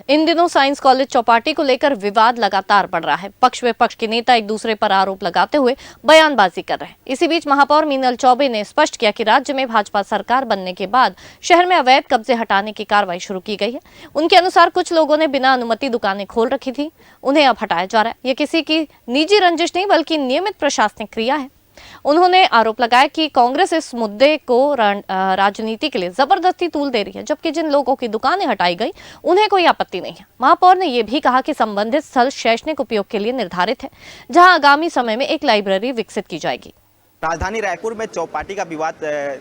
इन दिनों science college Chowpatty को लेकर विवाद लगातार बढ़ रहा है। पक्ष विपक्ष के नेता एक दूसरे पर आरोप लगाते हुए बयानबाजी कर रहे हैं। इसी बीच महापौर मीनल चौबे ने स्पष्ट किया कि राज्य में भाजपा सरकार बनने के बाद शहर में अवैध कब्जे हटाने की कार्रवाई शुरू की गई है। उनके अनुसार कुछ लोगों ने बिना अनुमति दुकानें खोल रखी थी, उन्हें अब हटाया जा रहा है। यह किसी की निजी रंजिश नहीं बल्कि नियमित प्रशासनिक क्रिया है। उन्होंने आरोप लगाया कि कांग्रेस इस मुद्दे को राजनीति के लिए जबरदस्ती तूल दे रही है, जबकि जिन लोगों की दुकानें हटाई गई उन्हें कोई आपत्ति नहीं है। महापौर ने यह भी कहा कि संबंधित स्थल शैक्षणिक उपयोग के लिए निर्धारित है, जहां आगामी समय में एक लाइब्रेरी विकसित की जाएगी। राजधानी रायपुर में चौपाटी का विवाद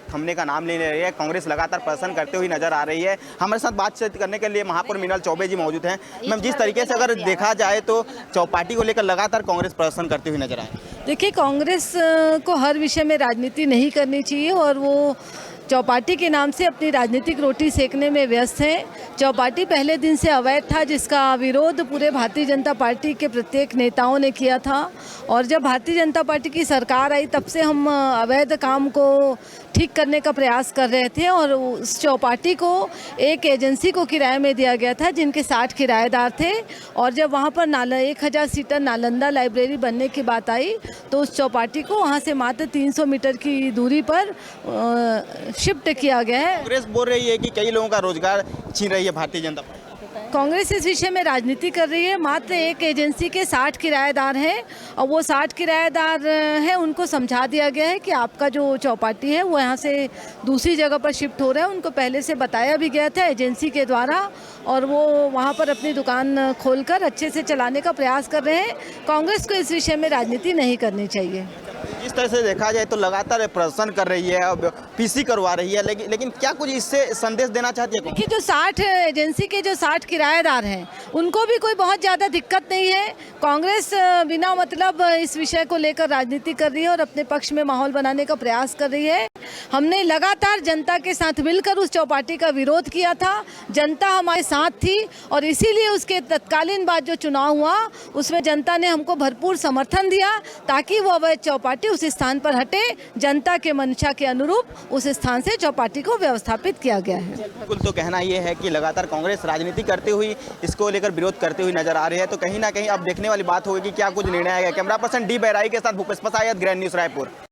थमने का नाम ले रही है। कांग्रेस लगातार प्रदर्शन करते हुए नजर आ रही है। हमारे साथ बातचीत करने के लिए महापौर मीनल चौबे जी मौजूद हैं। मैम, जिस तरीके से अगर देखा जाए तो चौपाटी को लेकर लगातार कांग्रेस प्रदर्शन करते हुए नजर आए। देखिए, कांग्रेस को हर विषय में राजनीति नहीं करनी चाहिए और वो चौपाटी के नाम से अपनी राजनीतिक रोटी सेकने में व्यस्त हैं। चौपाटी पहले दिन से अवैध था, जिसका विरोध पूरे भारतीय जनता पार्टी के प्रत्येक नेताओं ने किया था। और जब भारतीय जनता पार्टी की सरकार आई तब से हम अवैध काम को ठीक करने का प्रयास कर रहे थे और उस चौपाटी को एक एजेंसी को किराए में दिया गया था, जिनके 60 किराएदार थे। और जब वहाँ पर 1000 सीटर नालंदा लाइब्रेरी बनने की बात आई तो उस चौपाटी को वहाँ से मात्र 300 मीटर की दूरी पर शिफ्ट किया गया है। कांग्रेस बोल रही है कि कई लोगों का रोजगार छीन रही है भारतीय जनता पार्टी। कांग्रेस इस विषय में राजनीति कर रही है। मात्र एक एजेंसी के 60 किराएदार हैं और वो 60 किराएदार हैं, उनको समझा दिया गया है कि आपका जो चौपाटी है वो यहाँ से दूसरी जगह पर शिफ्ट हो रहा है। उनको पहले से बताया भी गया था एजेंसी के द्वारा और वो वहाँ पर अपनी दुकान खोलकर अच्छे से चलाने का प्रयास कर रहे हैं। कांग्रेस को इस विषय में राजनीति नहीं करनी चाहिए। इस तरह से देखा जाए तो लगातार प्रदर्शन कर रही है, अब पीसी करवा रही है, लेकिन क्या कुछ इससे संदेश देना चाहती है? देखिए, जो 60 एजेंसी के जो 60 किराएदार हैं उनको भी कोई बहुत ज़्यादा दिक्कत नहीं है। कांग्रेस बिना मतलब इस विषय को लेकर राजनीति कर रही है और अपने पक्ष में माहौल बनाने का प्रयास कर रही है। हमने लगातार जनता के साथ मिलकर उस चौपाटी का विरोध किया था। जनता हमारे साथ थी और इसीलिए उसके तत्कालीन बाद जो चुनाव हुआ उसमें जनता ने हमको भरपूर समर्थन दिया ताकि वो अवैध चौपाटी उस स्थान पर हटे। जनता के मंशा के अनुरूप उस स्थान से चौपाटी को व्यवस्थापित किया गया है। बिल्कुल, तो कहना ये है कि लगातार कांग्रेस राजनीति करते हुए इसको लेकर विरोध करते हुए नजर आ रही है। तो कहीं ना कहीं अब देखने वाली बात होगी कि क्या कुछ निर्णय आएगा। कैमरा पर्सन डी बैराई के साथ भूपेश पसायत, ग्रैंड न्यूज़ रायपुर।